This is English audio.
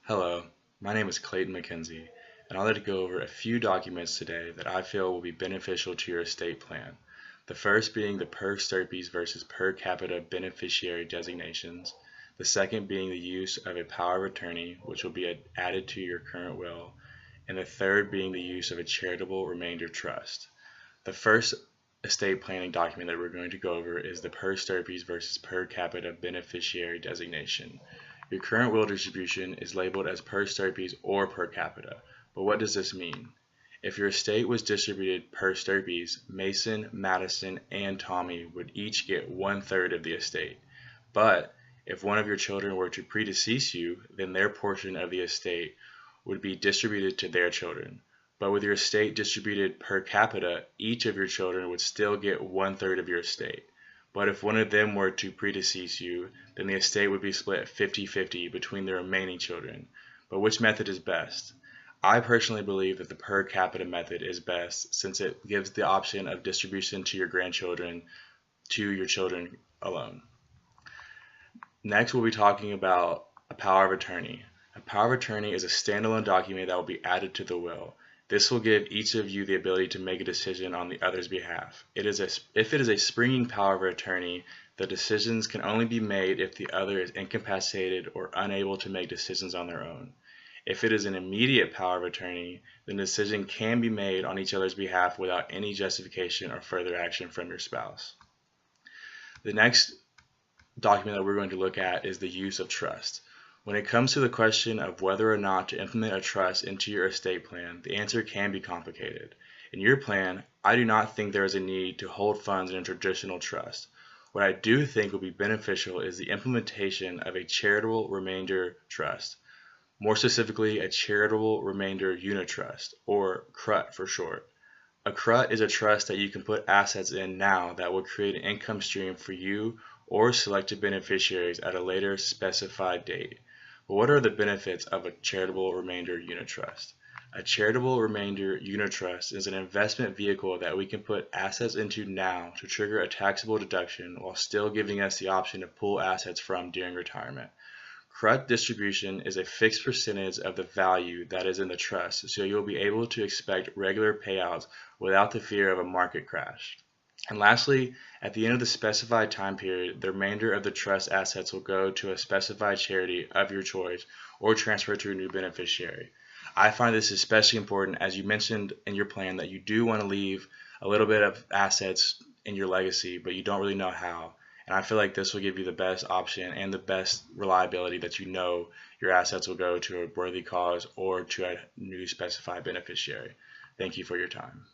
Hello, my name is Clayton McKenzie, and I'd like to go over a few documents today that I feel will be beneficial to your estate plan. The first being the per stirpes versus per capita beneficiary designations. The second being the use of a power of attorney, which will be added to your current will. And the third being the use of a charitable remainder trust. The first estate planning document that we're going to go over is the per stirpes versus per capita beneficiary designation. Your current will distribution is labeled as per stirpes or per capita, but what does this mean? If your estate was distributed per stirpes, Mason, Madison, and Tommy would each get 1/3 of the estate. But if one of your children were to predecease you, then their portion of the estate would be distributed to their children. But with your estate distributed per capita, each of your children would still get 1/3 of your estate. But if one of them were to predecease you, then the estate would be split 50-50 between the remaining children. But which method is best? I personally believe that the per capita method is best since it gives the option of distribution to your grandchildren to your children alone. Next, we'll be talking about a power of attorney. A power of attorney is a standalone document that will be added to the will. This will give each of you the ability to make a decision on the other's behalf. If it is a springing power of attorney, the decisions can only be made if the other is incapacitated or unable to make decisions on their own. If it is an immediate power of attorney, the decision can be made on each other's behalf without any justification or further action from your spouse. The next document that we're going to look at is the use of trust. When it comes to the question of whether or not to implement a trust into your estate plan, the answer can be complicated. In your plan, I do not think there is a need to hold funds in a traditional trust. What I do think will be beneficial is the implementation of a charitable remainder trust. More specifically, a charitable remainder unit trust, or CRUT for short. A CRUT is a trust that you can put assets in now that will create an income stream for you or selected beneficiaries at a later specified date. But what are the benefits of a charitable remainder unit trust? A charitable remainder unit trust is an investment vehicle that we can put assets into now to trigger a taxable deduction while still giving us the option to pull assets from during retirement. CRUT distribution is a fixed percentage of the value that is in the trust, so you'll be able to expect regular payouts without the fear of a market crash. And lastly, at the end of the specified time period, the remainder of the trust assets will go to a specified charity of your choice or transfer to a new beneficiary. I find this especially important as you mentioned in your plan that you do want to leave a little bit of assets in your legacy, but you don't really know how. And I feel like this will give you the best option and the best reliability that you know your assets will go to a worthy cause or to a new specified beneficiary. Thank you for your time.